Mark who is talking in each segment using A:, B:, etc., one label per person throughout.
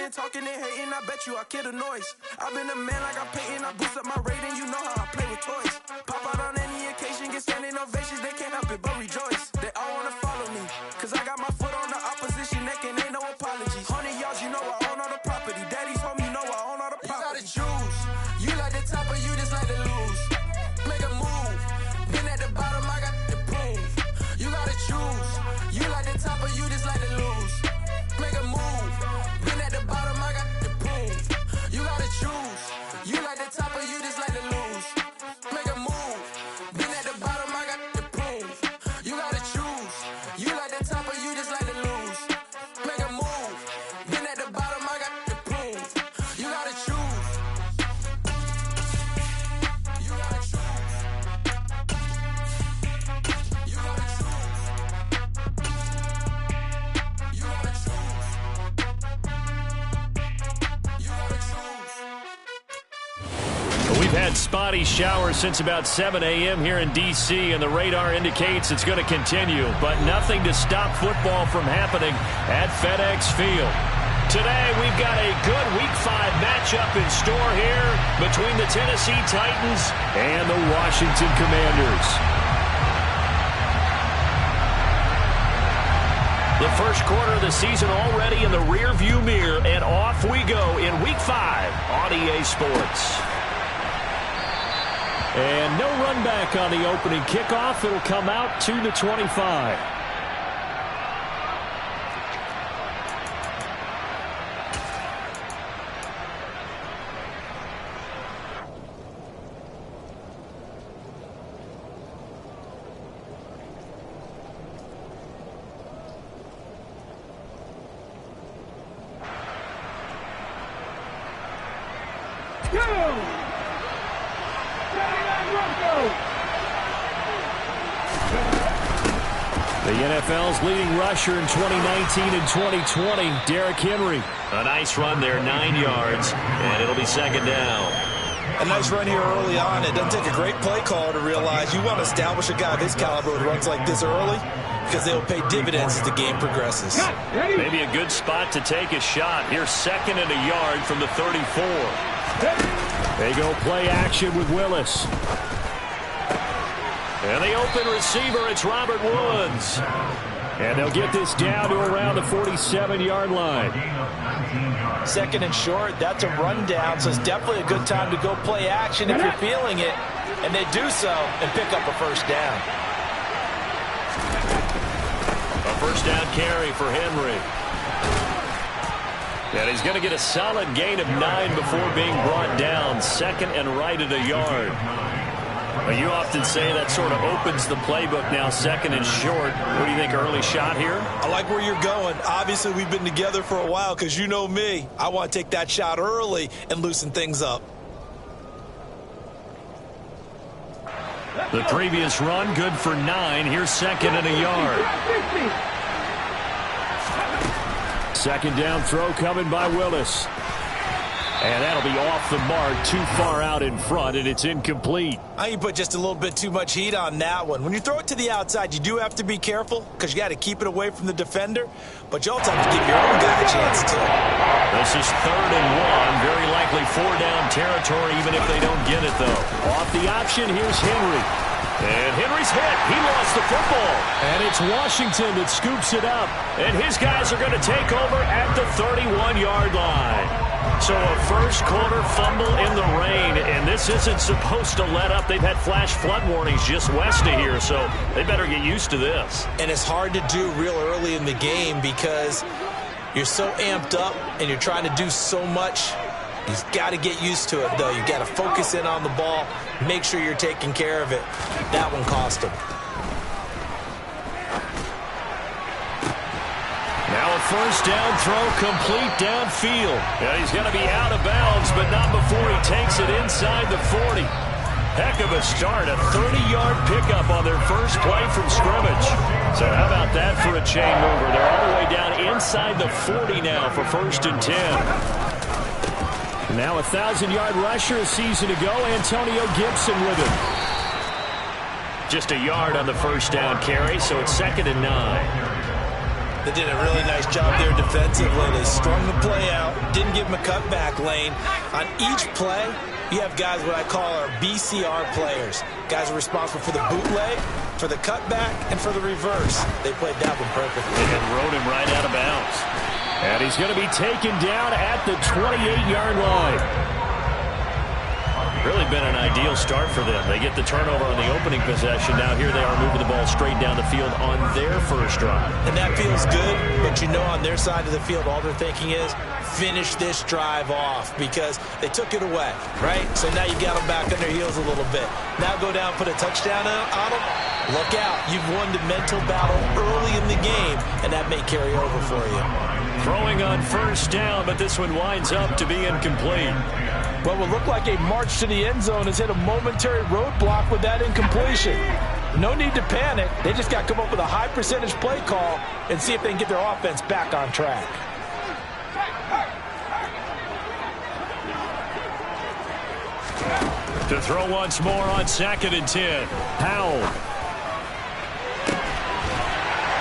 A: and talking and hating, I bet you I kill the noise. I've been a man like I'm painting, I boost up my rating, you know how I play with toys. Pop out on any occasion, get standing ovations, they can't help it but rejoice. They all wanna follow me, cause I got my foot on the opposition neck and ain't no apologies. 100 yards, you know I own all the property. Daddy's home, you know I own all the property. You gotta choose, you like the top or you just like to lose. Make a move, been at the bottom, I got the proof. You gotta choose, you like the top or you just like to lose. Make a move, been at the bottom, I got the proof. You gotta choose, you like the top or you just like to lose. Make a move, been at the bottom, I got the proof. You gotta choose, you like the top or you just like to lose. Make a move, been at the bottom, I got the proof. You gotta choose. You gotta choose. You gotta choose. You gotta choose. You gotta choose.
B: We've had spotty showers since about 7 a.m. here in D.C., and the radar indicates it's going to continue, but nothing to stop football from happening at FedEx Field. Today, we've got a good Week 5 matchup in store here between the Tennessee Titans and the Washington Commanders. The first quarter of the season already in the rearview mirror, and off we go in Week 5 on EA Sports. And no run back on the opening kickoff. It'll come out to the 25. The NFL's leading rusher in 2019 and 2020, Derrick Henry. A nice run there, 9 yards, and it'll be second down.
C: A nice run here early on. It doesn't take a great play caller to realize you want to establish a guy of his caliber who runs like this early because they'll pay dividends as the game progresses.
B: Maybe a good spot to take a shot. Here's second and a yard from the 34. They go play action with Willis. And the open receiver, it's Robert Woods. And they'll get this down to around the 47-yard line.
D: Second and short, that's a rundown, so it's definitely a good time to go play action if you're feeling it. And they do so and pick up a first down.
B: A first down carry for Henry. And he's going to get a solid gain of 9 before being brought down. Second and right at a yard. Well, you often say that sort of opens the playbook now, second and short. What do you think, early shot here?
C: I like where you're going. Obviously, we've been together for a while because you know me. I want to take that shot early and loosen things up.
B: The previous run, good for 9. Here's second and a yard. Second down throw coming by Willis. And that'll be off the mark, too far out in front, and it's incomplete.
C: I think you put just a little bit too much heat on that one. When you throw it to the outside, you do have to be careful because you got to keep it away from the defender, but you also have to give your own guy a chance to.
B: This is third and 1, very likely 4-down territory, even if they don't get it, though. Off the option, here's Henry. And Henry's hit. He lost the football. And it's Washington that scoops it up. And his guys are going to take over at the 31-yard line. So a first quarter fumble in the rain, and this isn't supposed to let up. They've had flash flood warnings just west of here, so they better get used to this.
C: And it's hard to do real early in the game because you're so amped up and you're trying to do so much. You've got to get used to it, though. You've got to focus in on the ball, make sure you're taking care of it. That one cost him.
B: Now a first down throw complete downfield. And he's going to be out of bounds, but not before he takes it inside the 40. Heck of a start, a 30-yard pickup on their first play from scrimmage. So how about that for a chain mover? They're all the way down inside the 40 now for first and 10. Now a 1,000-yard rusher a season ago, Antonio Gibson with him. Just a yard on the first down carry, so it's second and 9.
C: They did a really nice job there defensively. They strung the play out, didn't give them a cutback lane. On each play, you have guys what I call our BCR players. Guys are responsible for the bootleg, for the cutback, and for the reverse. They played that one perfectly.
B: And rode him right out of bounds. And he's going to be taken down at the 28-yard line. Really been an ideal start for them. They get the turnover on the opening possession. Now here they are moving the ball straight down the field on their first drive.
C: And that feels good, but you know on their side of the field all they're thinking is finish this drive off because they took it away, right? So now you got them back on their heels a little bit. Now go down, put a touchdown on them. Look out. You've won the mental battle early in the game, and that may carry over for you.
B: Throwing on first down, but this one winds up to be incomplete.
D: What will look like a march to the end zone has hit a momentary roadblock with that incompletion. No need to panic. They just got to come up with a high percentage play call and see if they can get their offense back on track.
B: To throw once more on 2nd and 10. Howell.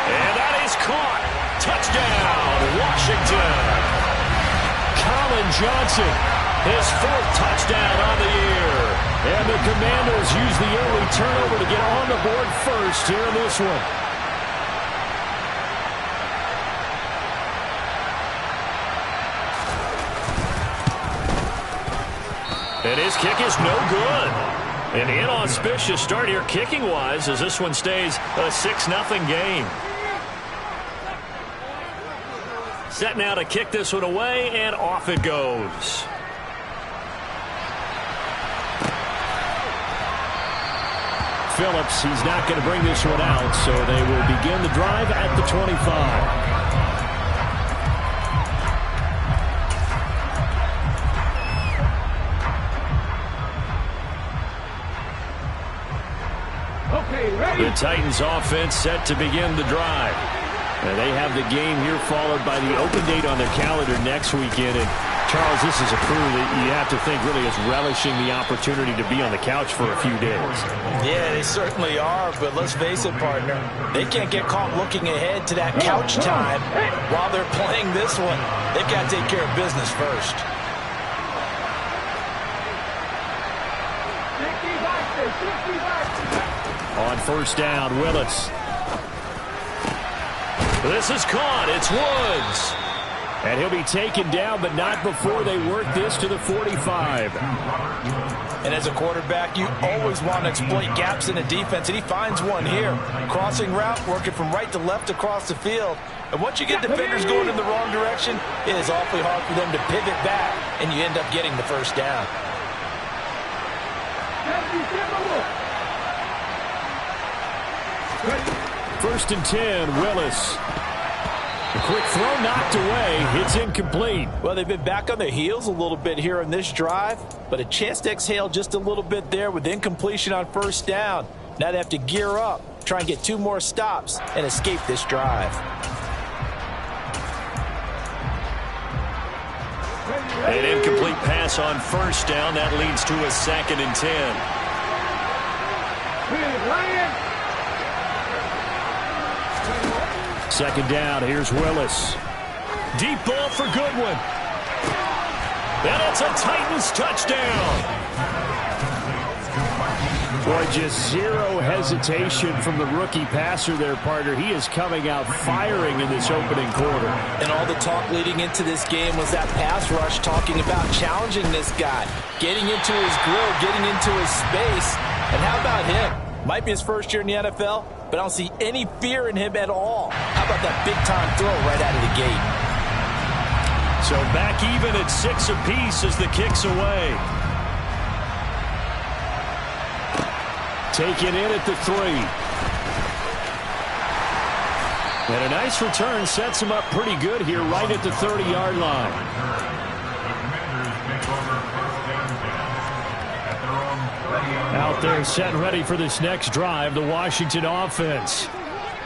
B: And that is caught. Touchdown, Washington. Colin Johnson. His 4th touchdown on the year. And the Commanders use the early turnover to get on the board first here in this one. And his kick is no good. An inauspicious start here kicking-wise as this one stays a 6-0 game. Set now to kick this one away, and off it goes. Phillips, he's not going to bring this one out, so they will begin the drive at the 25.
A: Okay, ready?
B: The Titans offense set to begin the drive. And they have the game here followed by the open date on their calendar next weekend. And Charles, this is a crew that you have to think really is relishing the opportunity to be on the couch for a few days.
D: Yeah, they certainly are, but let's face it, partner. They can't get caught looking ahead to that couch time while they're playing this one. They've got to take care of business first.
B: On first down, Willis. This is caught. It's Woods. And he'll be taken down, but not before they work this to the 45.
D: And as a quarterback, you always want to exploit gaps in the defense, and he finds one here. Crossing route, working from right to left across the field. And once you get defenders going in the wrong direction, it is awfully hard for them to pivot back, and you end up getting the first down.
B: First and 10, Willis. A quick throw knocked away. It's incomplete.
D: Well, they've been back on their heels a little bit here on this drive, but a chance to exhale just a little bit there with incompletion on first down. Now they have to gear up, try and get 2 more stops, and escape this drive.
B: An incomplete pass on first down. That leads to a 2nd and 10. Second down, here's Willis. Deep ball for Goodwin. And it's a Titans touchdown. Boy, just zero hesitation from the rookie passer there, partner. He is coming out firing in this opening quarter.
D: And all the talk leading into this game was that pass rush talking about challenging this guy, getting into his grill, getting into his space. And how about him? Might be his first year in the NFL, but I don't see any fear in him at all. How about that big-time throw right out of the gate?
B: So back even at 6 apiece as the kick's away. Taken in at the 3. And a nice return sets him up pretty good here right at the 30-yard line. Out there set and ready for this next drive, the Washington offense.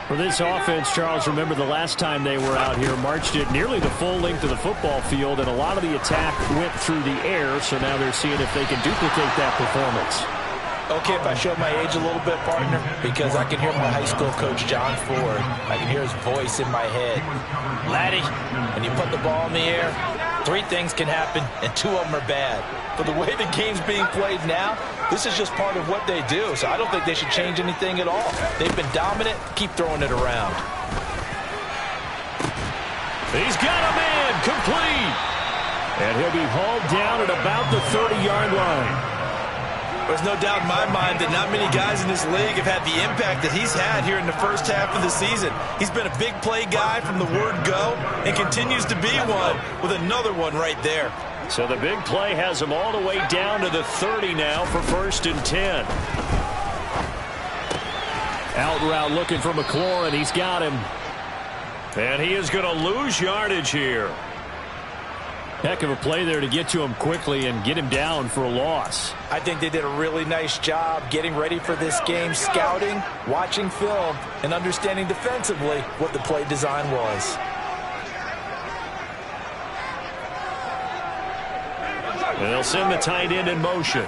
B: For this offense, Charles, remember the last time they were out here, marched it nearly the full length of the football field, and a lot of the attack went through the air, so now they're seeing if they can duplicate that performance.
D: Okay, if I show my age a little bit, partner, because I can hear my high school coach, John Ford. I can hear his voice in my head. Laddie, when you put the ball in the air, 3 things can happen, and 2 of them are bad. But the way the game's being played now, this is just part of what they do, so I don't think they should change anything at all. They've been dominant. Keep throwing it around.
B: He's got a man, complete. And he'll be hauled down at about the 30-yard line.
C: There's no doubt in my mind that not many guys in this league have had the impact that he's had here in the first half of the season. He's been a big play guy from the word go and continues to be one with another one right there.
B: So the big play has him all the way down to the 30 now for 1st and 10. Out route looking for McLaurin. He's got him. And he is going to lose yardage here. Heck of a play there to get to him quickly and get him down for a loss.
D: I think they did a really nice job getting ready for this game, scouting, watching film, and understanding defensively what the play design was.
B: And they'll send the tight end in motion.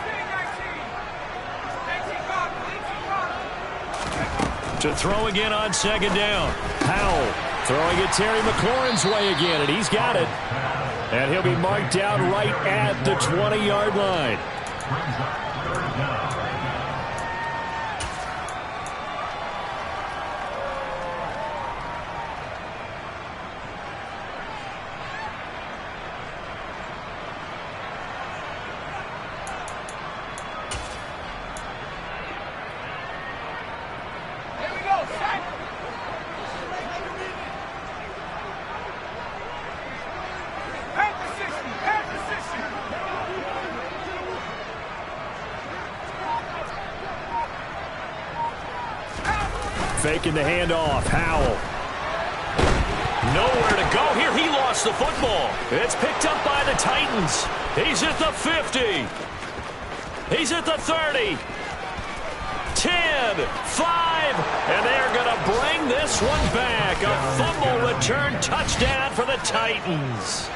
B: To throw again on 2nd down. Powell throwing it Terry McLaurin's way again, and he's got it. And he'll be marked down right at the 20-yard line. Faking the handoff. Howell. Nowhere to go here. He lost the football. It's picked up by the Titans. He's at the 50. He's at the 30. 10, 5, and they're going to bring this one back. A fumble return touchdown for the Titans.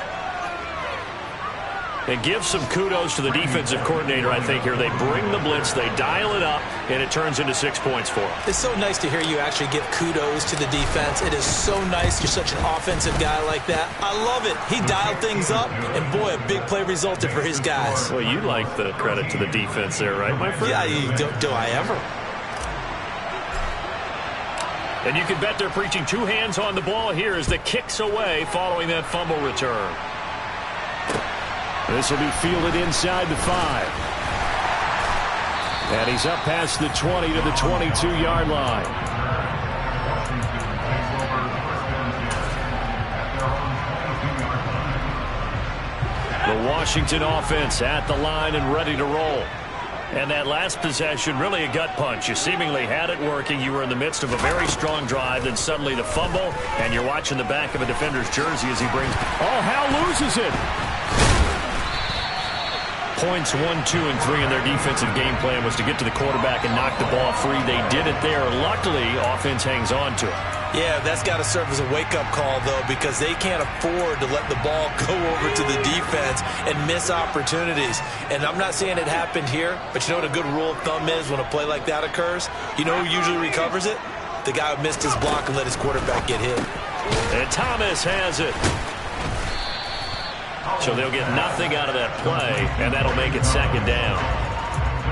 B: It gives some kudos to the defensive coordinator, I think, here. They bring the blitz, they dial it up, and it turns into 6 points for them.
C: It's so nice to hear you actually give kudos to the defense. It is so nice. You're such an offensive guy like that. I love it. He dialed things up, and boy, a big play resulted for his guys.
B: Well, you like the credit to the defense there, right, my friend?
C: Yeah, do I ever?
B: And you can bet they're preaching 2 hands on the ball here as the kick's away following that fumble return. This will be fielded inside the 5. And he's up past the 20 to the 22-yard line. The Washington offense at the line and ready to roll. And that last possession, really a gut punch. You seemingly had it working. You were in the midst of a very strong drive, then suddenly the fumble, and you're watching the back of a defender's jersey as he brings... Oh, Hal loses it! Points 1, 2, and 3 in their defensive game plan was to get to the quarterback and knock the ball free. They did it there. Luckily, offense hangs on to it.
C: Yeah, that's got to serve as a wake-up call, though, because they can't afford to let the ball go over to the defense and miss opportunities. And I'm not saying it happened here, but you know what a good rule of thumb is when a play like that occurs? You know who usually recovers it? The guy who missed his block and let his quarterback get hit.
B: And Thomas has it. So they'll get nothing out of that play, and that'll make it 2nd down.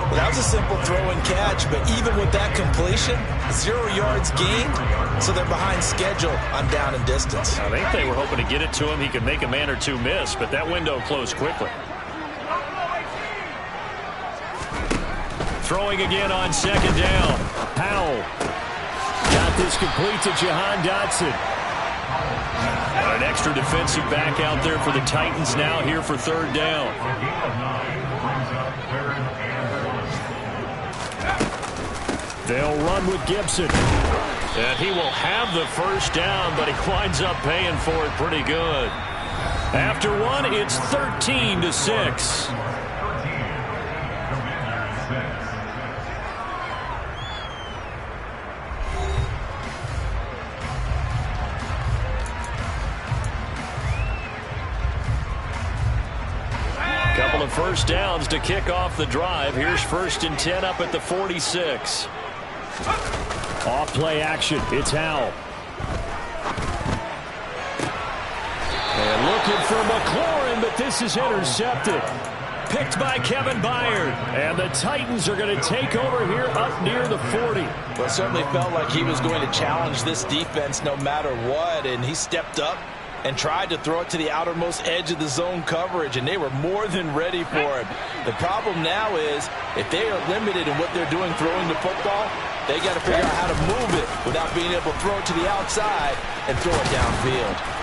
C: Well, that was a simple throw and catch, but even with that completion, 0 yards gained, so they're behind schedule on down and distance.
B: I think they were hoping to get it to him. He could make a man or 2 miss, but that window closed quickly. Throwing again on 2nd down. Powell got this complete to Jahan Dotson. An extra defensive back out there for the Titans now here for 3rd down. They'll run with Gibson. And he will have the 1st down, but he winds up paying for it pretty good. After 1, it's 13-6. couple of first downs to kick off the drive. Here's 1st and 10 up at the 46.
E: Off play action. It's Howell.
B: And looking for McLaurin, but this is intercepted. Picked by Kevin Byard. And the Titans are going to take over here up near the 40.
D: Well, it certainly felt like he was going to challenge this defense no matter what, and he stepped up and tried to throw it to the outermost edge of the zone coverage, and they were more than ready for it. The problem now is if they are limited in what they're doing throwing the football, they got to figure out how to move it without being able to throw it to the outside and throw it downfield.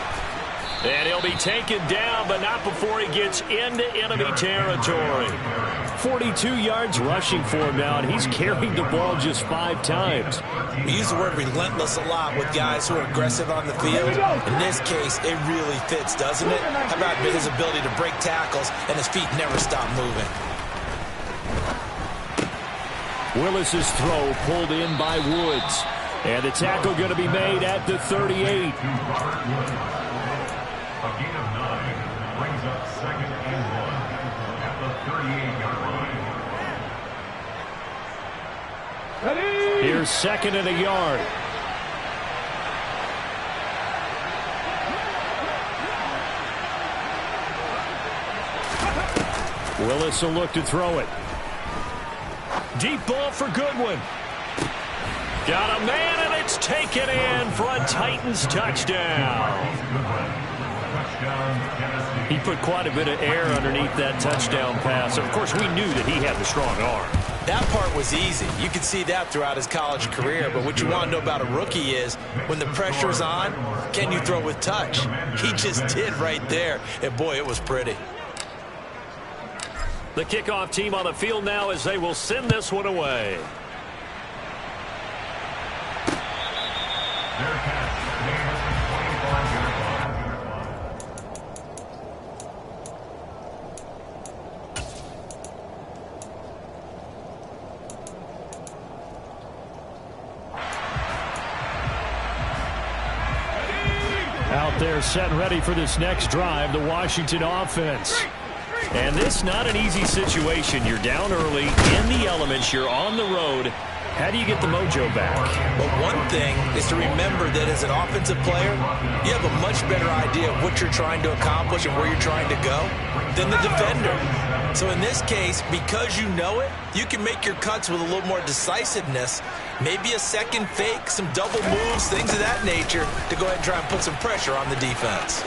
B: And he'll be taken down, but not before he gets into enemy territory.
E: 42 yards rushing for him now, and he's carried the ball just 5 times.
C: We use the word relentless a lot with guys who are aggressive on the field. In this case, it really fits, doesn't it? How about his ability to break tackles and his feet never stop moving?
E: Willis's throw pulled in by Woods. And the tackle going to be made at the 38.
F: A gain of 9 brings up 2nd and 1 at the 38-yard line.
E: Here's 2nd and a yard. Willis will look to throw it.
B: Deep ball for Goodwin. Got a man, and it's taken in for a Titans touchdown. He put quite a bit of air underneath that touchdown pass. Of course, we knew that he had the strong arm.
C: That part was easy. You could see that throughout his college career. But what you want to know about a rookie is when the pressure's on, can you throw with touch? He just did right there. And, boy, it was pretty.
B: The kickoff team on the field now as they will send this one away.
E: Out there set and ready for this next drive, the Washington offense.
B: And this not an easy situation. You're down early, in the elements, you're on the road. How do you get the mojo back?
C: Well, one thing is to remember that as an offensive player, you have a much better idea of what you're trying to accomplish and where you're trying to go than the defender. So in this case, because you know it, you can make your cuts with a little more decisiveness, maybe a second fake, some double moves, things of that nature, to go ahead and try and put some pressure on the defense.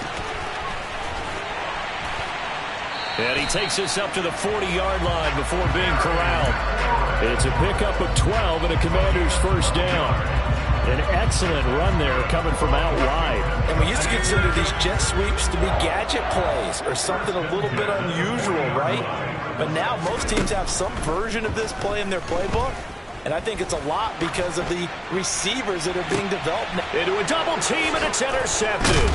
B: And he takes us up to the 40-yard line before being corralled.
E: It's a pickup of 12 and a Commander's first down. An excellent run there coming from out wide.
D: And we used to consider these jet sweeps to be gadget plays or something a little bit unusual, right? But now most teams have some version of this play in their playbook. And I think it's a lot because of the receivers that are being developed now.
B: Into a double team, and it's intercepted.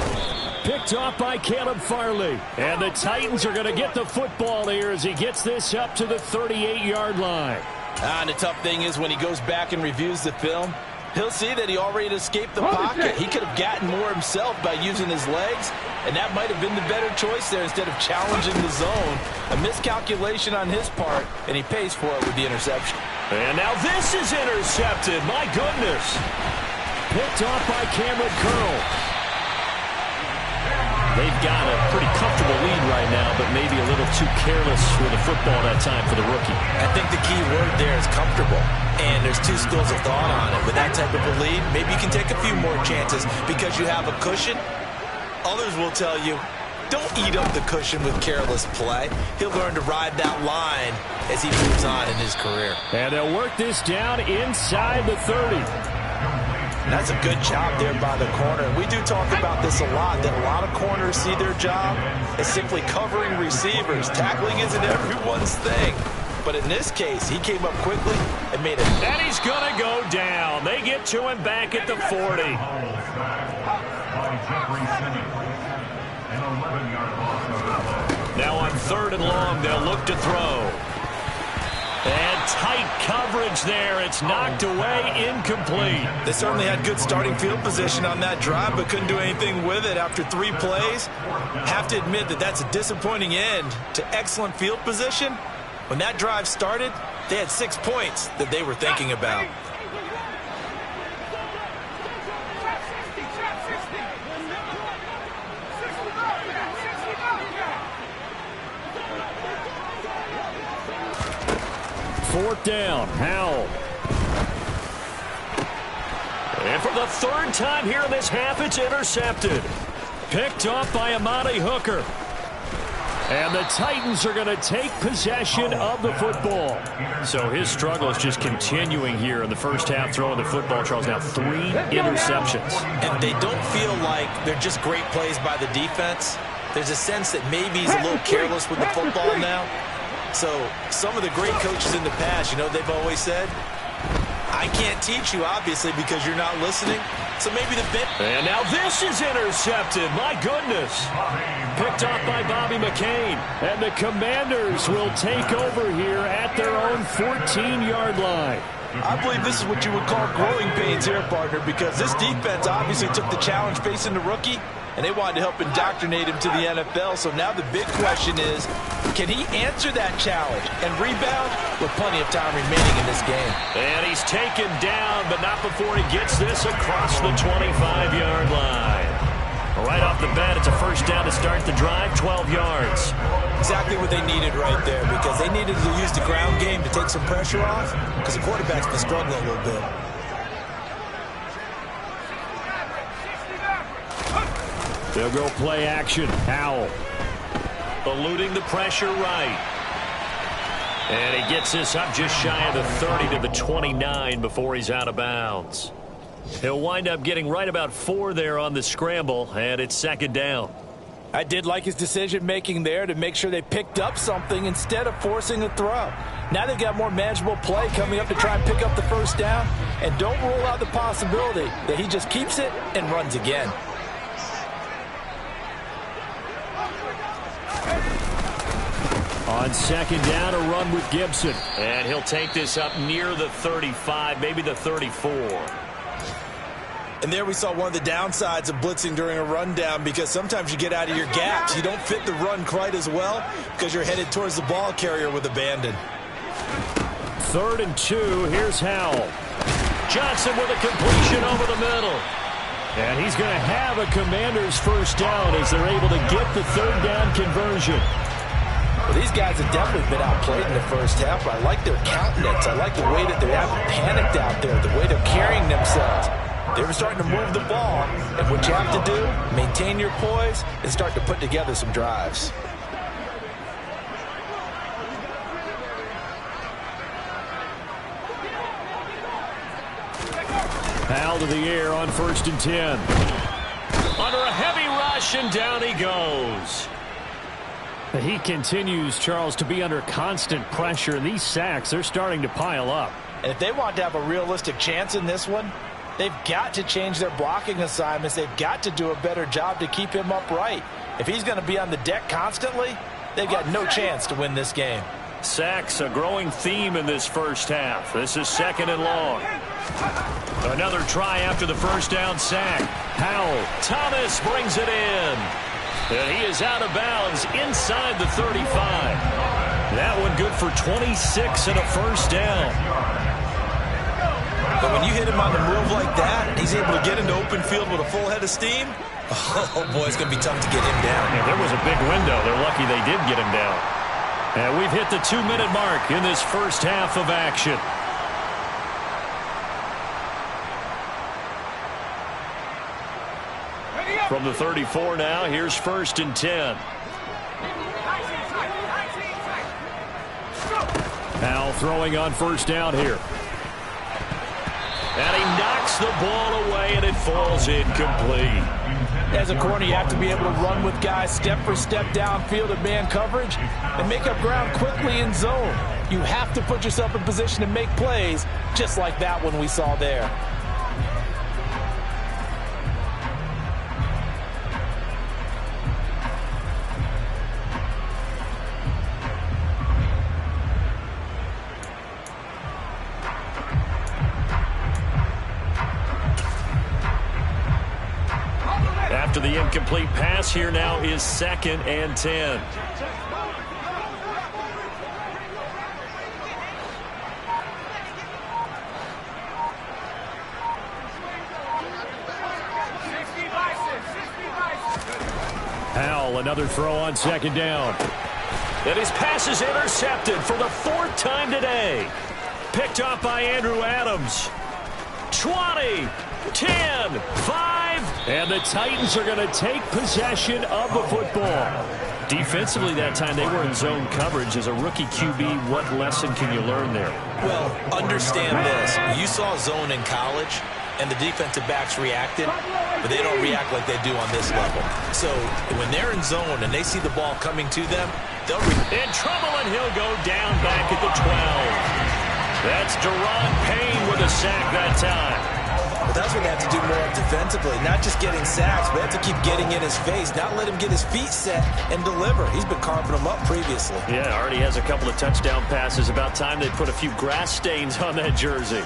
E: Picked off by Caleb Farley.
B: And the Titans are going to get the football here as he gets this up to the 38-yard line.
D: And the tough thing is when he goes back and reviews the film, he'll see that he already escaped the pocket. He could have gotten more himself by using his legs, and that might have been the better choice there instead of challenging the zone. A miscalculation on his part, and he pays for it with the interception.
B: And now this is intercepted. My goodness.
E: Picked off by Cameron Curl.
B: They've got a pretty comfortable lead right now, but maybe a little too careless with the football that time for the rookie.
C: I think the key word there is comfortable. And there's two schools of thought on it. With that type of a lead, maybe you can take a few more chances because you have a cushion. Others will tell you, don't eat up the cushion with careless play. He'll learn to ride that line as he moves on in his career.
E: And they'll work this down inside the 30.
D: And that's a good job there by the corner. We do talk about this a lot, that a lot of corners see their job as simply covering receivers. Tackling isn't everyone's thing. But in this case, he came up quickly and made it.
B: And he's going to go down. They get to him back at the 40. Now on 3rd and long, they'll look to throw. And tight coverage there. It's knocked away, incomplete.
C: They certainly had good starting field position on that drive, but couldn't do anything with it after 3 plays. Have to admit that that's a disappointing end to excellent field position. When that drive started, they had 6 points that they were thinking about.
E: Fourth down, Howell.
B: And for the 3rd time here in this half, it's intercepted. Picked off by Amani Hooker.
E: And the Titans are going to take possession of the football.
B: So his struggle is just continuing here in the first half, throwing the football. Charles, now 3 interceptions.
C: And they don't feel like they're just great plays by the defense. There's a sense that maybe he's a little careless with the football now. So some of the great coaches in the past, you know, they've always said, I can't teach you, obviously, because you're not listening. So maybe the bit.
B: And now this is intercepted. My goodness.
E: Picked off by Bobby McCain. And the Commanders will take over here at their own 14-yard line.
D: I believe this is what you would call growing pains here, partner, because this defense obviously took the challenge facing the rookie, and they wanted to help indoctrinate him to the NFL. So now the big question is, can he answer that challenge and rebound with plenty of time remaining in this game?
B: And he's taken down, but not before he gets this across the 25-yard line. Right off the bat, it's a first down to start the drive, 12 yards.
C: Exactly what they needed right there, because they needed to use the ground game to take some pressure off, because the quarterback's been struggling a little bit.
E: They'll go play action. Howell.
B: Eluding the pressure right. And he gets this up just shy of the 30 to the 29 before he's out of bounds. He'll wind up getting right about 4 there on the scramble, and it's 2nd down.
D: I did like his decision-making there to make sure they picked up something instead of forcing a throw. Now they've got more manageable play coming up to try and pick up the first down, and don't rule out the possibility that he just keeps it and runs again.
E: On 2nd down, a run with Gibson.
B: And he'll take this up near the 35, maybe the 34.
C: And there we saw one of the downsides of blitzing during a rundown, because sometimes you get out of your gaps. You don't fit the run quite as well because you're headed towards the ball carrier with abandon.
E: 3rd and 2. Here's Howell.
B: Johnson with a completion over the middle.
E: And he's going to have a Commander's first down as they're able to get the 3rd down conversion.
D: Well, these guys have definitely been outplayed in the first half, but I like their countenance. I like the way that they haven't panicked out there, the way they're carrying themselves. They were starting to move the ball, and what you have to do, maintain your poise and start to put together some drives.
E: Howell to the air on 1st and 10.
B: Under a heavy rush, and down he goes.
E: He continues, Charles, to be under constant pressure. These sacks, they're starting to pile up.
D: And if they want to have a realistic chance in this one, they've got to change their blocking assignments. They've got to do a better job to keep him upright. If he's going to be on the deck constantly, they've got no chance to win this game.
B: Sacks, a growing theme in this first half. This is 2nd and long. Another try after the first down sack.
E: Howell.
B: Thomas brings it in. And he is out of bounds inside the 35. That one good for 26 and a first down.
C: But when you hit him on the move like that, he's able to get into open field with a full head of steam. Oh, boy, it's going to be tough to get him down.
B: Yeah, there was a big window. They're lucky they did get him down. And we've hit the 2-minute mark in this first half of action. From the 34 now, here's 1st and 10.
E: Howell throwing on 1st down here.
B: And he knocks the ball away, and it falls incomplete.
D: As a corner, you have to be able to run with guys step for step downfield in man coverage and make up ground quickly in zone. You have to put yourself in position to make plays, just like that one we saw there.
B: after the incomplete pass. Here now is 2nd and 10.
E: Howell, another throw on 2nd down.
B: And his pass is intercepted for the 4th time today. Picked off by Andrew Adams. 20, 10, 5.
E: And the Titans are going to take possession of the football.
B: Defensively that time they were in zone coverage. As a rookie QB, what lesson can you learn there?
C: Well, understand this. You saw zone in college, and the defensive backs reacted, but they don't react like they do on this level. So when they're in zone and they see the ball coming to them, they'll
B: in trouble, and he'll go down back at the 12. That's Deron Payne with a sack that time.
C: But that's what they have to do more of defensively, not just getting sacks, but they have to keep getting in his face, not let him get his feet set and deliver. He's been carving them up previously.
B: Yeah, already has a couple of touchdown passes. About time they put a few grass stains on that jersey.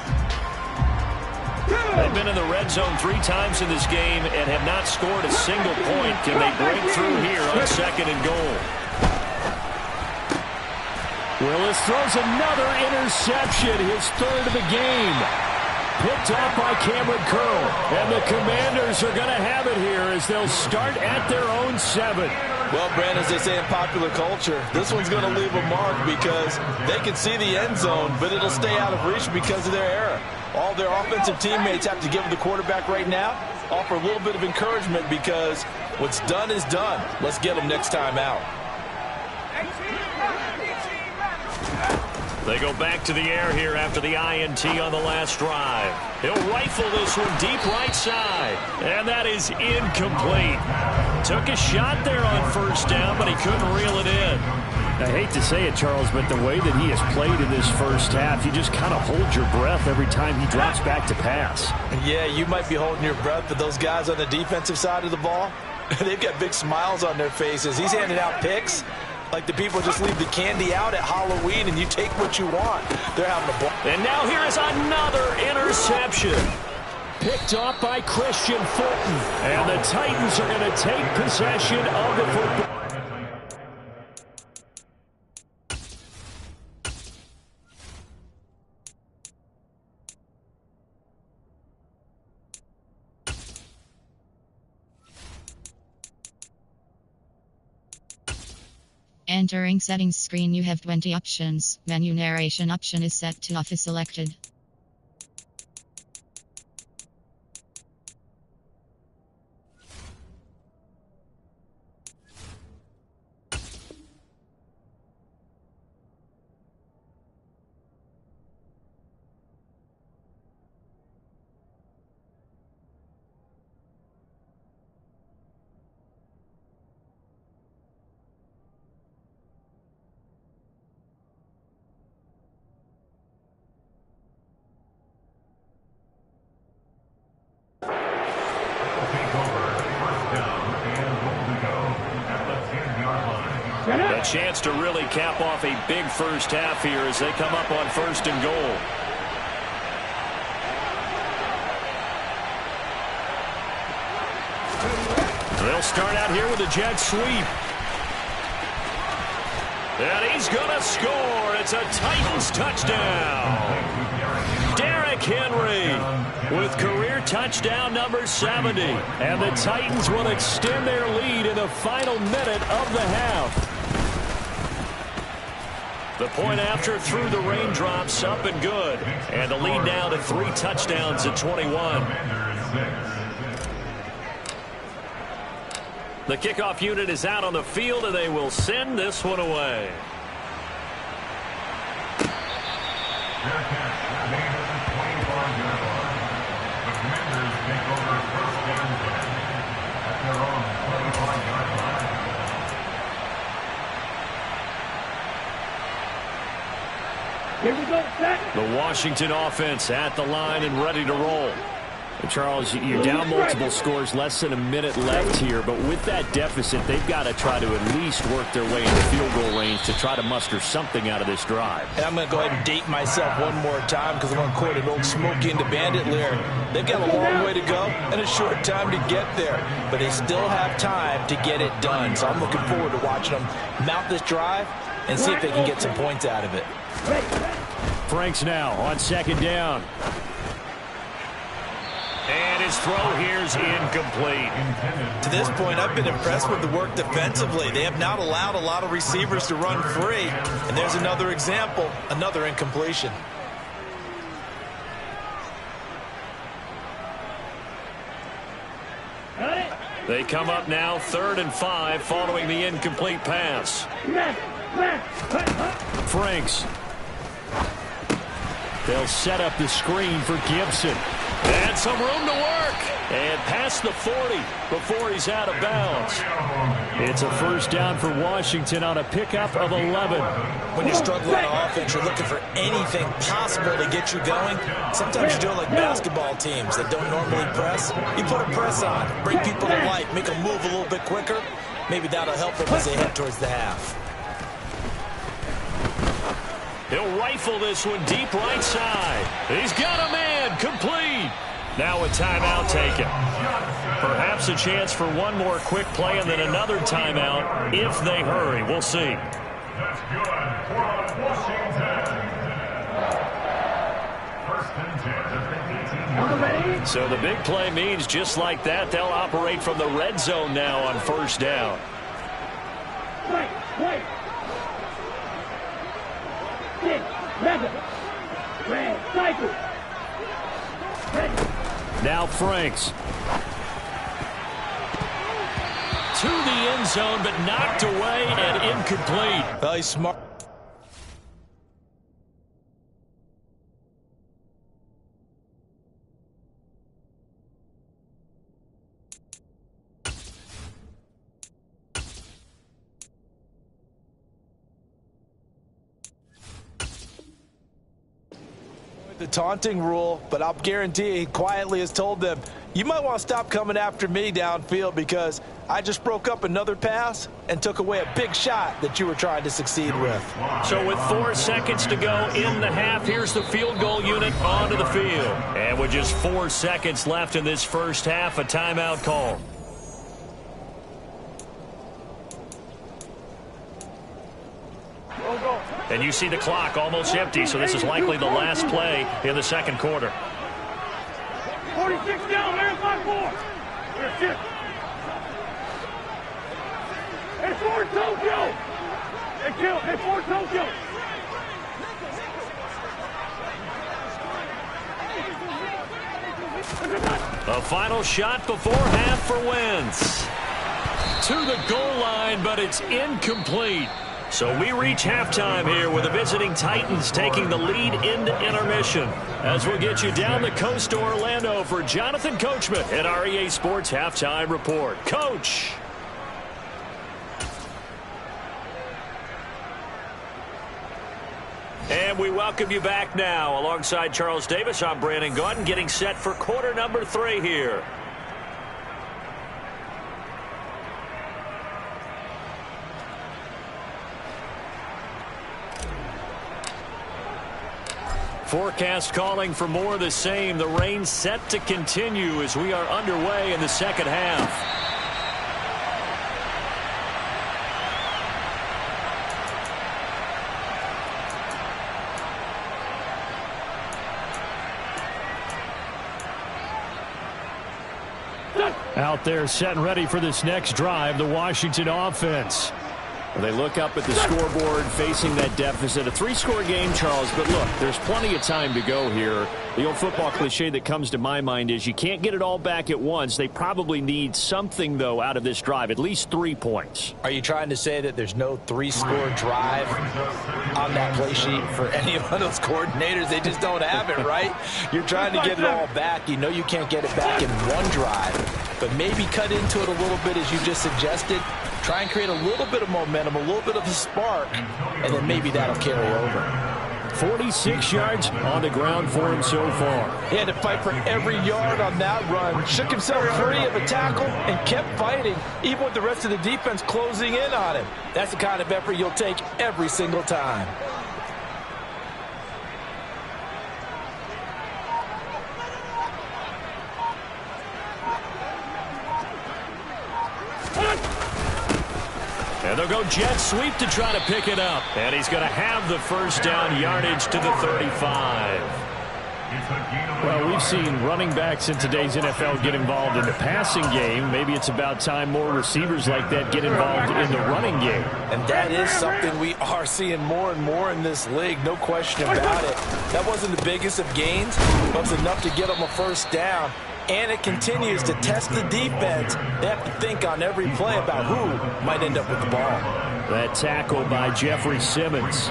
B: They've been in the red zone 3 times in this game and have not scored a single point. Can they break through here on 2nd and goal?
E: Willis throws another interception, his 3rd of the game. Picked off by Cameron Curl. And the Commanders are going to have it here as they'll start at their own 7.
D: Well, Brandon, as they say in popular culture, this one's going to leave a mark because they can see the end zone, but it'll stay out of reach because of their error. All their offensive teammates have to give the quarterback right now, offer a little bit of encouragement because what's done is done. Let's get them next time out.
B: They go back to the air here after the INT on the last drive. He'll rifle this one deep right side. And that is incomplete. Took a shot there on 1st down, but he couldn't reel it in.
E: I hate to say it, Charles, but the way that he has played in this first half, you just kind of hold your breath every time he drops back to pass.
D: Yeah, you might be holding your breath, but those guys on the defensive side of the ball, they've got big smiles on their faces. He's handing out picks like the people just leave the candy out at Halloween and you take what you want. They're having a ball.
B: And now here is another interception.
E: Picked off by Christian Fulton. And the Titans are going to take possession of the football.
G: Entering settings screen, you have 20 options. Menu narration option is set to off is selected.
B: A chance to really cap off a big first half here as they come up on 1st and goal. They'll start out here with a jet sweep. And he's going to score. It's a Titans touchdown. Derrick Henry with career touchdown number 70. And the Titans will extend their lead in the final minute of the half. The point after through the raindrops, up and good. And the lead now to 3 touchdowns at 21. The kickoff unit is out on the field, and they will send this one away.
E: Here we go, set.
B: The Washington offense at the line and ready to roll.
E: Charles, you're down multiple scores, less than a minute left here, but with that deficit, they've got to try to at least work their way into field goal range to try to muster something out of this drive.
D: And I'm going to go ahead and date myself one more time because I'm going to quote an old Smokey and the Bandit lyric. They've got a long way to go and a short time to get there, but they still have time to get it done. So I'm looking forward to watching them mount this drive and see if they can get some points out of it.
E: Franks now on second down.
B: And his throw here's incomplete.
C: To this point, I've been impressed with the work defensively. They have not allowed a lot of receivers to run free. And there's another example, another incompletion.
B: They come up now 3rd and 5 following the incomplete pass.
E: Franks. They'll set up the screen for Gibson.
B: And some room to work. And past the 40 before he's out of bounds.
E: It's a first down for Washington on a pickup of 11.
C: When you're struggling on offense, you're looking for anything possible to get you going. Sometimes you do it like basketball teams that don't normally press. You put a press on, bring people to life, make them move a little bit quicker. Maybe that'll help them as they head towards the half.
B: He'll rifle this one deep right side. He's got a man, complete. Now a timeout taken. Perhaps a chance for one more quick play and then another timeout if they hurry. We'll see.
F: That's good for Washington. 1st and 10 at the 18.
B: So the big play means just like that, they'll operate from the red zone now on 1st down.
H: Wait.
E: Now Franks.
B: To the end zone, but knocked away and incomplete.
C: Well, he's smart. The taunting rule, but I'll guarantee he quietly has told them, you might want to stop coming after me downfield because I just broke up another pass and took away a big shot that you were trying to succeed with.
B: So with 4 seconds to go in the half, here's the field goal unit onto the field. And with just 4 seconds left in this first half, a timeout call. And you see the clock almost empty, so this is likely the last play in the second quarter.
H: 46 down, there's my 4. It's for Tokyo. It's for Tokyo.
B: A final shot before half for Wentz. To the goal line, but it's incomplete. So we reach halftime here with the visiting Titans taking the lead into intermission. As we'll get you down the coast to Orlando for Jonathan Coachman at our EA Sports Halftime Report. Coach. And we welcome you back now. Alongside Charles Davis, I'm Brandon Gaudin, getting set for quarter number 3 here. Forecast calling for more of the same. The rain set to continue as we are underway in the second half.
E: Out there set and ready for this next drive, the Washington offense. They look up at the scoreboard facing that deficit. A 3-score game, Charles, but look, there's plenty of time to go here. The old football cliche that comes to my mind is you can't get it all back at once. They probably need something, though, out of this drive, at least 3 points.
D: Are you trying to say that there's no 3-score drive on that play sheet for any one of those coordinators? They just don't have it, right? You're trying to get it all back. You know you can't get it back in one drive, but maybe cut into it a little bit as you just suggested. Try and create a little bit of momentum, a little bit of a spark, and then maybe that'll carry over.
E: 46 yards on the ground for him so far.
D: He had to fight for every yard on that run. Shook himself free of a tackle and kept fighting, even with the rest of the defense closing in on him. That's the kind of effort you'll take every single time.
B: And they'll go jet sweep to try to pick it up. And he's going to have the first down yardage to the 35.
E: Well, we've seen running backs in today's NFL get involved in the passing game. Maybe it's about time more receivers like that get involved in the running game.
D: And that is something we are seeing more and more in this league, no question about it. That wasn't the biggest of gains, but it was enough to get them a first down. And it continues to test the defense. They have to think on every play about who might end up with the ball.
E: That tackle by Jeffrey Simmons.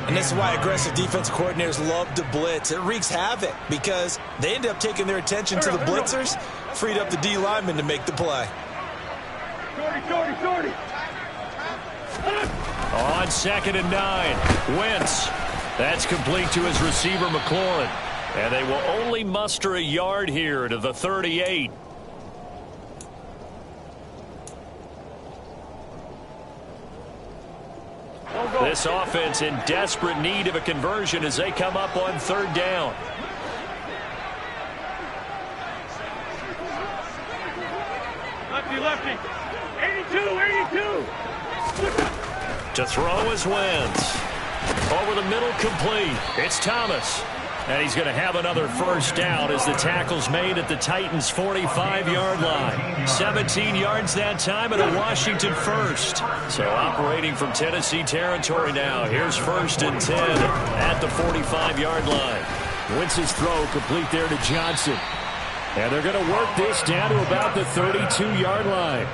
C: And this is why aggressive defensive coordinators love to blitz. It wreaks havoc because they end up taking their attention to the blitzers, freed up the D lineman to make the play.
H: Shorty.
B: On 2nd and 9, Wentz. That's complete to his receiver, McLaurin. And they will only muster a yard here to the 38. This offense in desperate need of a conversion as they come up on 3rd down.
H: Lefty. 82.
B: To throw is Wentz. Over the middle, complete. It's Thomas. And he's going to have another first down as the tackle's made at the Titans' 45-yard line. 17 yards that time and a Washington first. So operating from Tennessee territory now. Here's 1st and 10 at the 45-yard line.
E: Wentz's throw complete there to Johnson. And they're going to work this down to about the 32-yard line.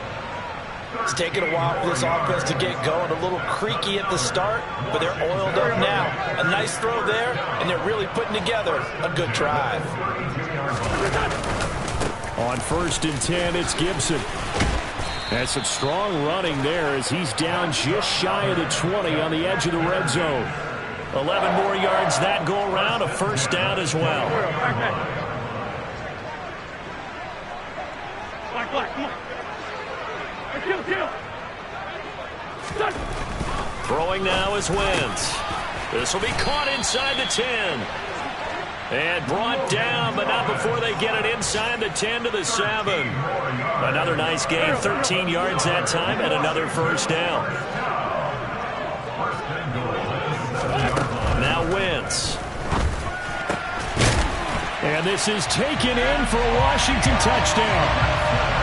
D: It's taken a while for this offense to get going. A little creaky at the start, but they're oiled up now. A nice throw there, and they're really putting together a good drive.
E: On 1st and 10, it's Gibson. And some strong running there as he's down just shy of the 20 on the edge of the red zone.
B: 11 more yards that go around, a first down as well.
H: Black, come on. Kill.
B: Throwing now is Wentz. This will be caught inside the 10. And brought down, but not before they get it inside the 10 to the 7. Another nice gain, 13 yards that time, and another first down. Now Wentz.
E: And this is taken in for a Washington touchdown.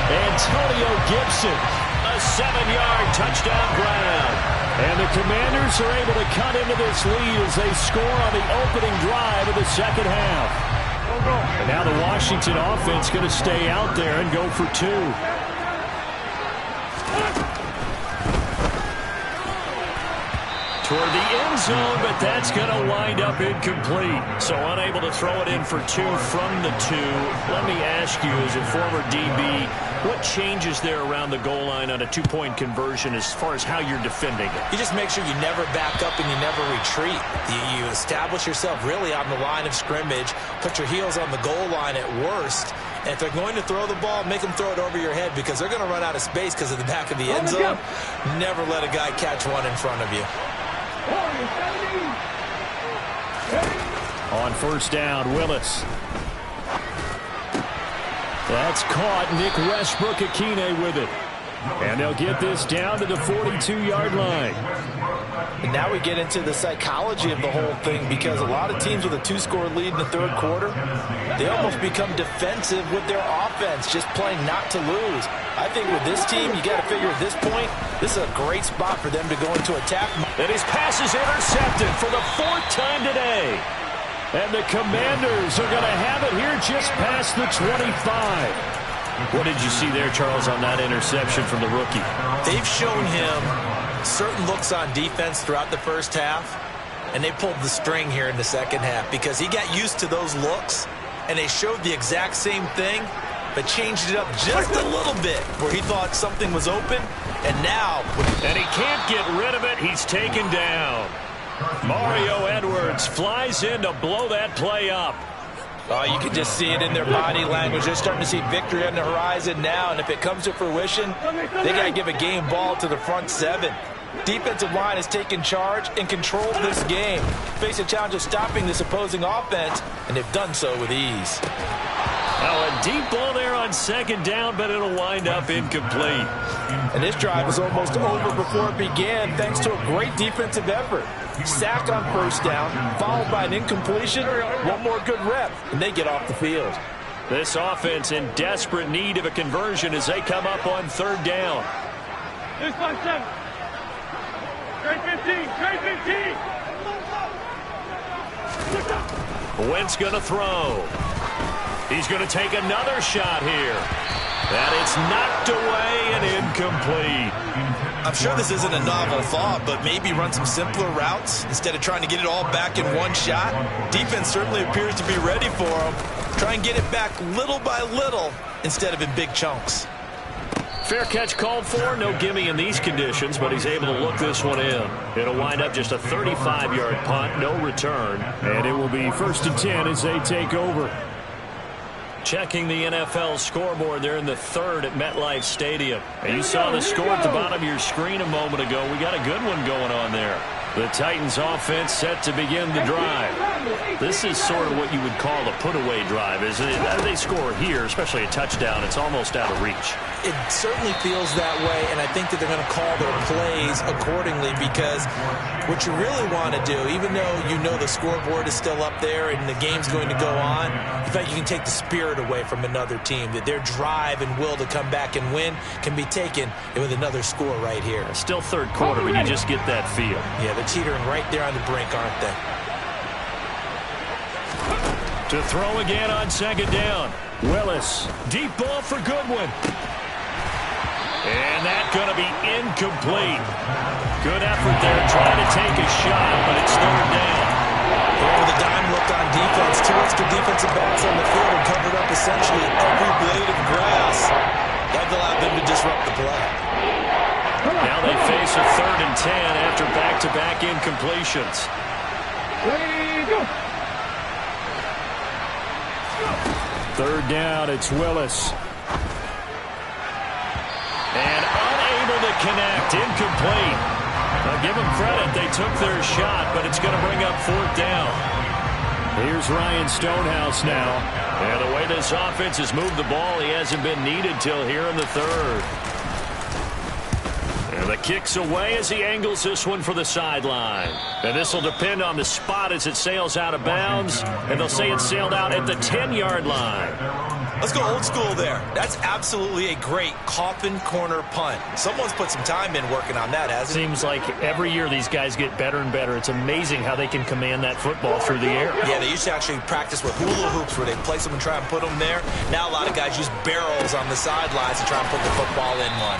E: Antonio Gibson.
B: A 7-yard touchdown grab.
E: And the Commanders are able to cut into this lead as they score on the opening drive of the second half. And now the Washington offense going to stay out there and go for 2.
B: Toward the end zone, but that's going to wind up incomplete. So unable to throw it in for 2 from the 2. Let me ask you, as a former DB, what changes there around the goal line on a 2-point conversion as far as how you're defending it?
C: You just make sure you never back up and you never retreat. You establish yourself really on the line of scrimmage, put your heels on the goal line at worst, and if they're going to throw the ball, make them throw it over your head because they're going to run out of space because of the back of the end zone. Never let a guy catch one in front of you.
E: On 1st down, Willis. That's caught. Nick Westbrook-Akine with it. And they'll get this down to the 42-yard line.
D: And now we get into the psychology of the whole thing because a lot of teams with a 2-score lead in the 3rd quarter, they almost become defensive with their offense, just playing not to lose. I think with this team, you got to figure at this point, this is a great spot for them to go into attack.
B: And his pass is intercepted for the 4th time today.
E: And the Commanders are going to have it here just past the 25.
B: What did you see there, Charles, on that interception from the rookie?
C: They've shown him certain looks on defense throughout the first half, and they pulled the string here in the second half because he got used to those looks, and they showed the exact same thing, but changed it up just a little bit where he thought something was open, and now...
B: And he can't get rid of it. He's taken down. Mario Edwards flies in to blow that play up.
D: Oh, you can just see it in their body language. They're starting to see victory on the horizon now, and if it comes to fruition, they got to give a game ball to the front seven. Defensive line has taken charge and controlled this game. Face a challenge of stopping this opposing offense, and they've done so with ease.
B: Now a deep ball there on second down, but it'll wind up incomplete.
D: And this drive was almost over before it began thanks to a great defensive effort. Sack on first down, followed by an incompletion, one more good rep, and they get off the field.
B: This offense in desperate need of a conversion as they come up on third down.
H: This 5-7. Trade 15. Trade 15.
B: Wentz going to throw. He's going to take another shot here. And it's knocked away and incomplete.
C: I'm sure this isn't a novel thought, but maybe run some simpler routes instead of trying to get it all back in one shot. Defense certainly appears to be ready for him. Try and get it back little by little instead of in big chunks.
B: Fair catch called for. No gimme in these conditions, but he's able to look this one in. It'll wind up just a 35-yard punt, no return.
E: And it will be 1st and 10 as they take over.
B: Checking the NFL scoreboard, they're in the third at MetLife Stadium. And you saw the score at the bottom of your screen a moment ago. We got a good one going on there. The Titans offense set to begin the drive. This is sort of what you would call a put-away drive, isn't it? They score here, especially a touchdown. It's almost out of reach.
C: It certainly feels that way, and I think that they're going to call their plays accordingly because what you really want to do, even though you know the scoreboard is still up there and the game's going to go on, in fact, you can take the spirit away from another team, that their drive and will to come back and win can be taken with another score right here.
B: Still third quarter, but you just get that feel.
C: Yeah, they're teetering right there on the brink, aren't they?
B: To throw again on second down.
E: Willis.
B: Deep ball for Goodwin. And that's going to be incomplete. Good effort there trying to take a shot, but it's third down.
C: With a dime look on defense, two extra defensive backs on the field and covered up essentially every blade of grass. That allowed them to disrupt the play.
B: Now they face a 3rd and 10 after back-to-back incompletions.
E: Third down, it's Willis.
B: And unable to connect, incomplete. Now give them credit, they took their shot, but it's going to bring up 4th down.
E: Here's Ryan Stonehouse now.
B: And the way this offense has moved the ball, he hasn't been needed till here in the third. And the kick's away as he angles this one for the sideline. And this will depend on the spot as it sails out of bounds. And they'll say it sailed out at the 10-yard line.
C: Let's go old school there. That's absolutely a great coffin corner punt. Someone's put some time in working on that, hasn't it?
B: Seems like every year these guys get better and better. It's amazing how they can command that football through the air.
C: Yeah, they used to actually practice with hula hoops where they place them and try and put them there. Now a lot of guys use barrels on the sidelines to try and put the football in one.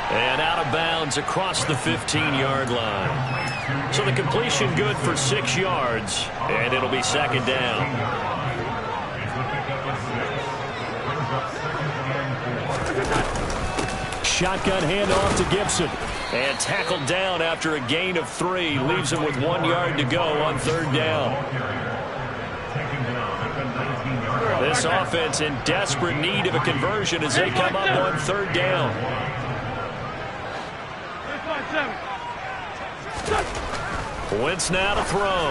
B: And out of bounds across the 15-yard line. So the completion good for 6 yards, and it'll be 2nd down.
E: Shotgun handoff to Gibson.
B: And tackled down after a gain of 3. Leaves him with 1 yard to go on 3rd down. This offense in desperate need of a conversion as they come up on 3rd down. Wentz now to throw.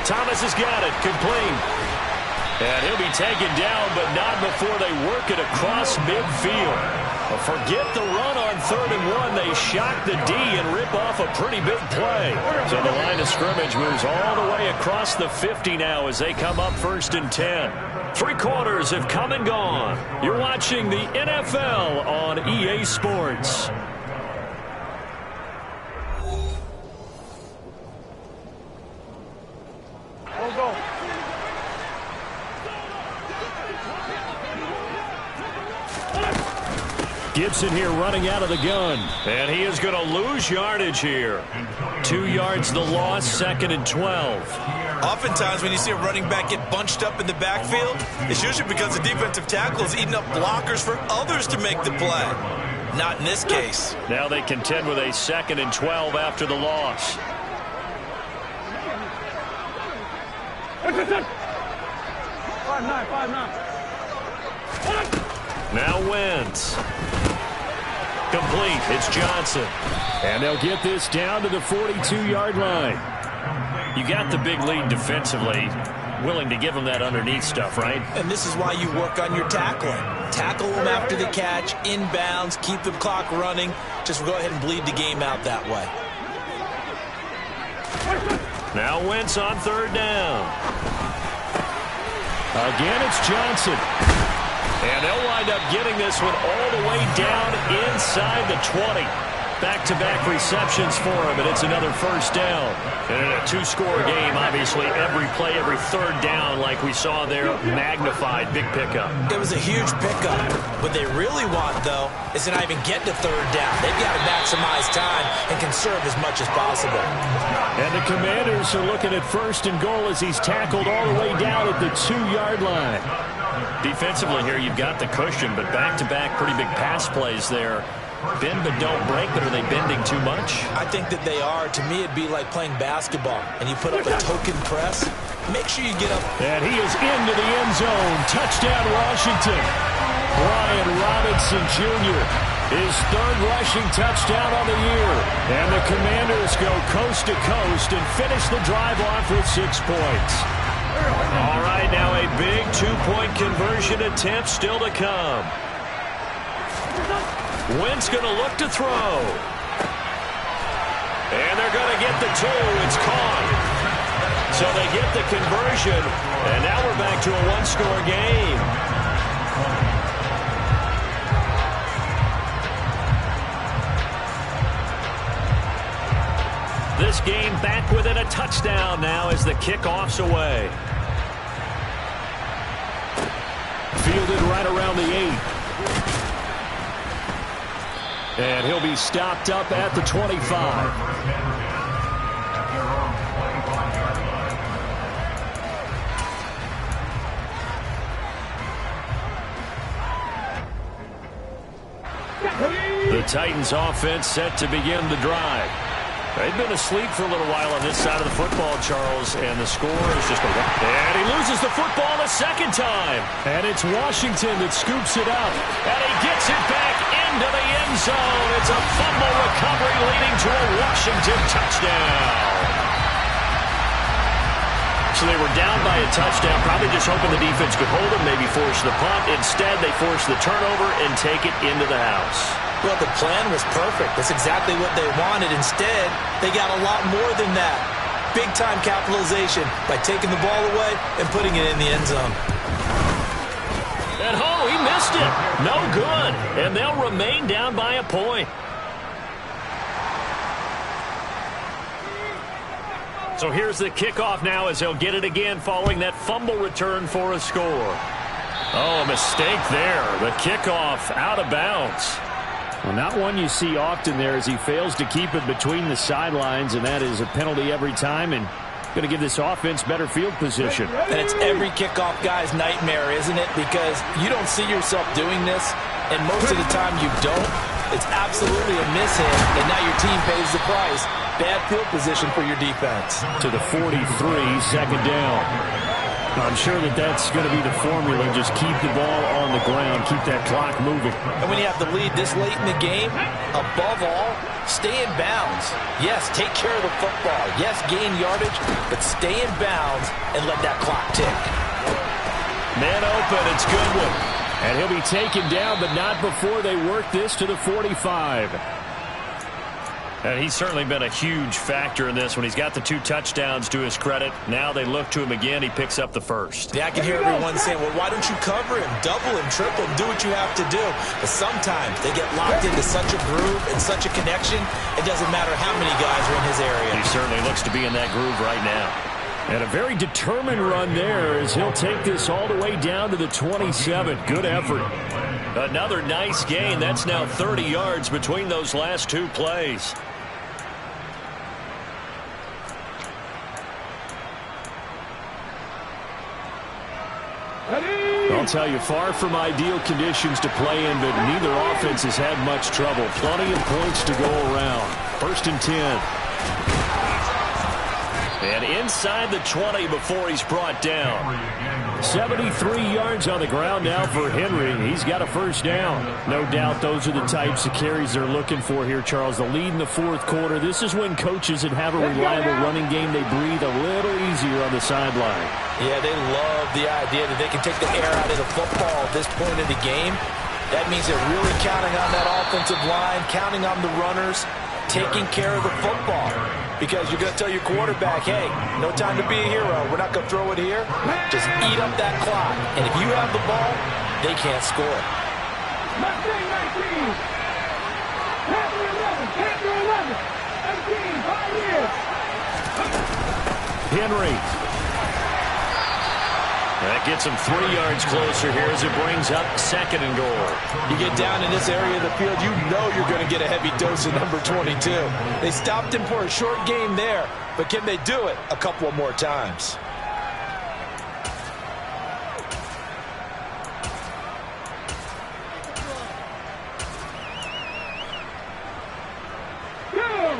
B: Thomas has got it, complete. And he'll be taken down, but not before they work it across midfield. Forget the run on 3rd and 1. They shock the D and rip off a pretty big play. So the line of scrimmage moves all the way across the 50 now as they come up 1st and 10. 3 quarters have come and gone. You're watching the NFL on EA Sports.
E: Gibson here running out of the gun.
B: And he is going to lose yardage here. 2 yards the loss, 2nd and 12.
C: Oftentimes when you see a running back get bunched up in the backfield, it's usually because the defensive tackle is eating up blockers for others to make the play. Not in this case.
B: Now they contend with a 2nd and 12 after the loss. Now Wentz. Complete. It's Johnson.
E: And they'll get this down to the 42-yard line.
B: You got the big lead defensively. Willing to give them that underneath stuff, right?
C: And this is why you work on your tackling. Tackle them after the catch, inbounds, keep the clock running. Just go ahead and bleed the game out that way.
B: Now Wentz on third down.
E: Again, it's Johnson.
B: And they'll wind up getting this one all the way down inside the 20. Back-to-back receptions for him, and it's another first down. And in a two-score game, obviously, every play, every third down, like we saw there, magnified, big pickup.
C: It was a huge pickup. What they really want, though, is to not even get to third down. They've got to maximize time and conserve as much as possible.
E: And the Commanders are looking at first and goal as he's tackled all the way down at the 2-yard line.
B: Defensively here, you've got the cushion, but back-to-back pretty big pass plays there. Bend but don't break, but are they bending too much?
C: I think that they are. To me, it'd be like playing basketball, and you put up a token press. Make sure you get up.
E: And he is into the end zone. Touchdown, Washington. Brian Robinson Jr., his third rushing touchdown on the year. And the Commanders go coast to coast and finish the drive off with 6 points.
B: All right, now a big two-point conversion attempt still to come. Wentz going to look to throw. And they're going to get the 2. It's caught. So they get the conversion. And now we're back to a one-score game. This game back within a touchdown now as the kickoff's away.
E: Fielded right around the 8. And he'll be stopped up at the 25.
B: The Titans offense set to begin the drive. They've been asleep for a little while on this side of the football, Charles, and the score is just a... And he loses the football a second time.
E: And it's Washington that scoops it up.
B: And he gets it back into the end zone. It's a fumble recovery leading to a Washington touchdown. So they were down by a touchdown, probably just hoping the defense could hold them, maybe force the punt. Instead, they force the turnover and take it into the house.
C: Well, the plan was perfect. That's exactly what they wanted. Instead, they got a lot more than that. Big-time capitalization by taking the ball away and putting it in the end zone.
B: And he missed it. No good. And they'll remain down by a point. So here's the kickoff now as they'll get it again following that fumble return for a score. Oh, a mistake there. The kickoff out of bounds.
E: Well, not one you see often there as he fails to keep it between the sidelines, and that is a penalty every time and going to give this offense better field position.
C: And it's every kickoff guy's nightmare, isn't it? Because you don't see yourself doing this, and most of the time you don't. It's absolutely a mishit, and now your team pays the price. Bad field position for your defense.
E: To the 43, second down. I'm sure that's going to be the formula. Just keep the ball on the ground. Keep that clock moving.
C: And when you have the lead this late in the game, above all, stay in bounds. Yes, take care of the football. Yes, gain yardage, but stay in bounds and let that clock tick.
B: Man open, it's Goodwin.
E: And he'll be taken down, but not before they work this to the 45.
B: And he's certainly been a huge factor in this when he's got the 2 touchdowns to his credit. Now they look to him again. He picks up the first.
C: Yeah, I can hear everyone saying, well, why don't you cover him? Double him, triple him, do what you have to do. But sometimes they get locked into such a groove and such a connection, it doesn't matter how many guys are in his area.
B: He certainly looks to be in that groove right now.
E: And a very determined run there as he'll take this all the way down to the 27. Good effort.
B: Another nice gain. That's now 30 yards between those last 2 plays.
E: I'll tell you, far from ideal conditions to play in, but neither offense has had much trouble. Plenty of points to go around. 1st and 10.
B: And inside the 20 before he's brought down.
E: 73 yards on the ground now for Henry. He's got a first down. No doubt those are the types of carries they're looking for here, Charles. The lead in the fourth quarter. This is when coaches that have a reliable running game, they breathe a little easier on the sideline.
D: Yeah, they love the idea that they can take the air out of the football at this point of the game. That means they're really counting on that offensive line, counting on the runners, taking care of the football. Because you're going to tell your quarterback, hey, no time to be a hero. We're not going to throw it here. Just eat up that clock. And if you have the ball, they can't score.
H: 19, 10 to 11, 10 to 11, 18, 5 years.
E: Henry.
B: That gets him 3 yards closer here as it brings up second and goal.
D: You get down in this area of the field, you know you're going to get a heavy dose of number 22. They stopped him for a short game there, but can they do it a couple more times?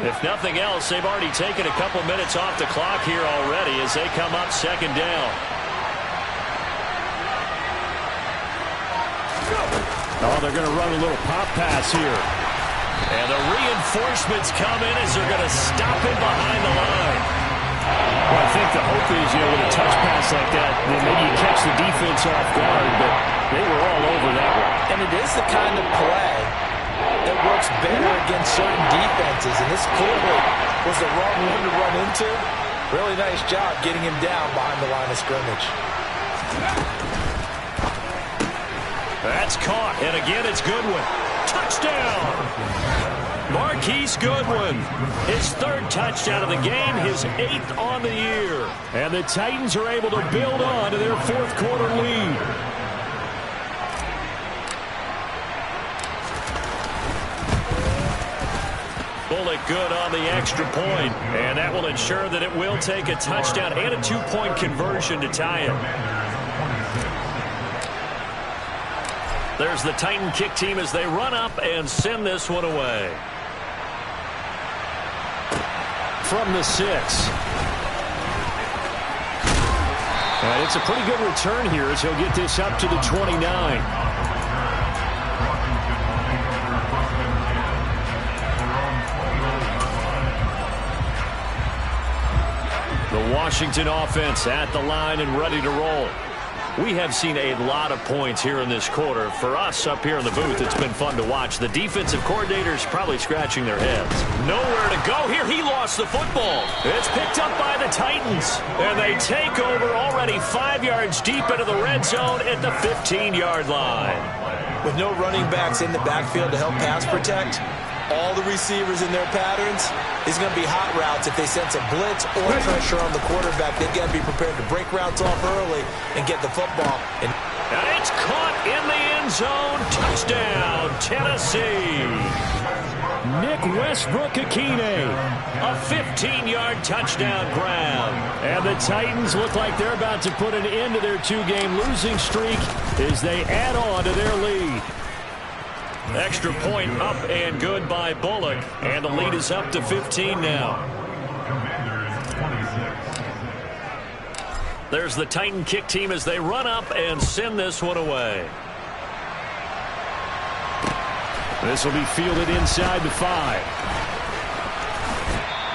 B: If nothing else, they've already taken a couple minutes off the clock here already as they come up second down.
E: Oh, they're going to run a little pop pass here.
B: And the reinforcements come in as they're going to stop him behind the line.
E: Well, I think the hope is, with a touch pass like that, then maybe you catch the defense off guard, but they were all over that one.
D: And it is the kind of play that works better against certain defenses, and this clearly was the wrong one to run into. Really nice job getting him down behind the line of scrimmage.
B: That's caught, and again it's Goodwin. Touchdown! Marquise Goodwin, his third touchdown of the game, his 8th on the year.
E: And the Titans are able to build on to their fourth quarter lead.
B: Bullock good on the extra point, and that will ensure that it will take a touchdown and a 2-point conversion to tie it. There's the Titan kick team as they run up and send this one away.
E: From the 6. And it's a pretty good return here as he'll get this up to the 29.
B: The Washington offense at the line and ready to roll. We have seen a lot of points here in this quarter. For us up here in the booth, it's been fun to watch. The defensive coordinators probably scratching their heads. Nowhere to go here. He lost the football. It's picked up by the Titans. And they take over already 5 yards deep into the red zone at the 15-yard line.
D: With no running backs in the backfield to help pass protect, all the receivers in their patterns, it's going to be hot routes. If they sense a blitz or pressure on the quarterback, they've got to be prepared to break routes off early and get the football.
B: And it's caught in the end zone. Touchdown, Tennessee.
E: Nick Westbrook-Akine.
B: A 15-yard touchdown grab.
E: And the Titans look like they're about to put an end to their 2-game losing streak as they add on to their lead.
B: Extra point up and good by Bullock. And the lead is up to 15 now. There's the Titan kick team as they run up and send this one away.
E: This will be fielded inside the 5.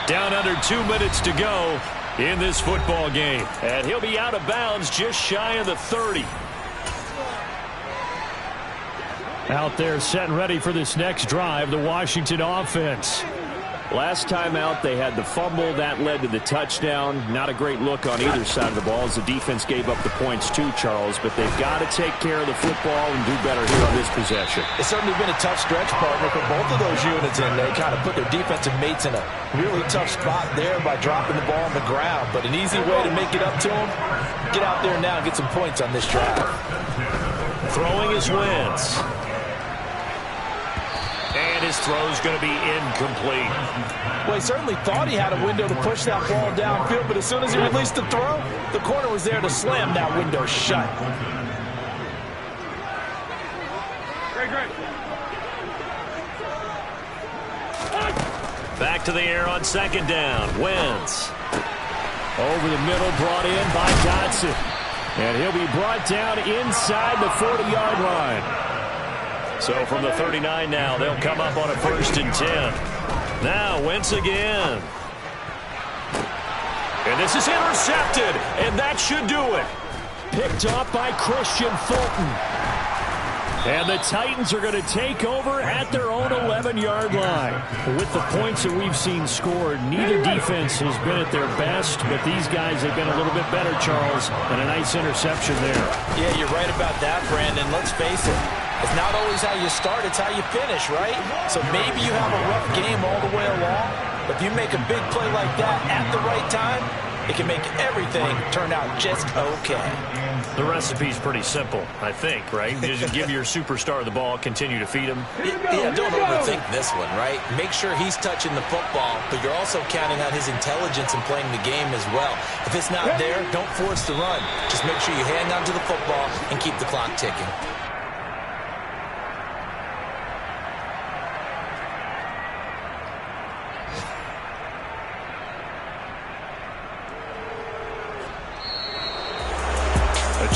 B: Down under 2 minutes to go in this football game. And he'll be out of bounds just shy of the 30.
E: Out there set and ready for this next drive, the Washington offense.
B: Last time out, they had the fumble. That led to the touchdown. Not a great look on either side of the ball as the defense gave up the points too, Charles. But they've got to take care of the football and do better here on this possession.
D: It's certainly been a tough stretch, partner, for both of those units, and they kind of put their defensive mates in a really tough spot there by dropping the ball on the ground. But an easy way to make it up to them, get out there now and get some points on this drive.
B: Throwing his Wentz. And his throw's going to be incomplete.
D: Well, he certainly thought he had a window to push that ball downfield, but as soon as he released the throw, the corner was there to slam that window shut.
H: Great.
B: Back to the air on second down. Wentz.
E: Over the middle, brought in by Dotson. And he'll be brought down inside the 40-yard line. So from the 39 now, they'll come up on a 1st and 10. Now Wentz again. And this is intercepted, and that should do it. Picked off by Christian Fulton. And the Titans are going to take over at their own 11-yard line. With the points that we've seen scored, neither defense has been at their best, but these guys have been a little bit better, Charles, and a nice interception there.
D: Yeah, you're right about that, Brandon. Let's face it. It's not always how you start, it's how you finish, right? So maybe you have a rough game all the way along, but if you make a big play like that at the right time, it can make everything turn out just okay.
B: The recipe's pretty simple, I think, right? Just give your superstar the ball, continue to feed him.
C: Yeah, don't overthink this one, right? Make sure he's touching the football, but you're also counting on his intelligence in playing the game as well. If it's not there, don't force the run. Just make sure you hang on to the football and keep the clock ticking.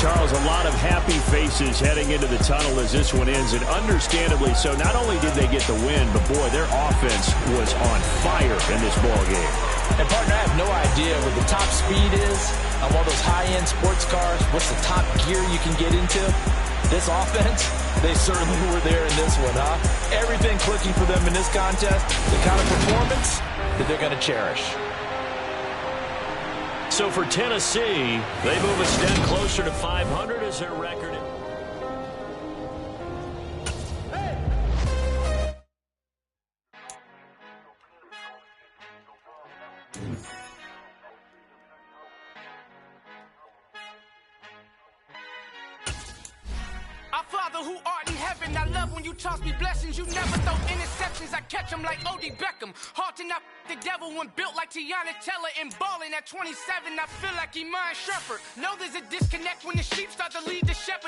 E: Charles, a lot of happy faces heading into the tunnel as this one ends, and understandably so. Not only did they get the win, but boy, their offense was on fire in this ball game.
D: And partner, I have no idea what the top speed is on one of those high-end sports cars. What's the top gear you can get into? This offense, they certainly were there in this one, huh? Everything clicking for them in this contest, the kind of performance that they're going to cherish.
B: So for Tennessee, they move a step closer to 500 as their record.
A: Our Father who art in heaven, I love when you toss me blessings. You never throw interceptions, I catch them like O.D. Beckham. Halting up the devil when built like Tiana Teller and balling at 27. I feel like Iman Shepherd. Know there's a disconnect when the sheep start to lead the shepherd.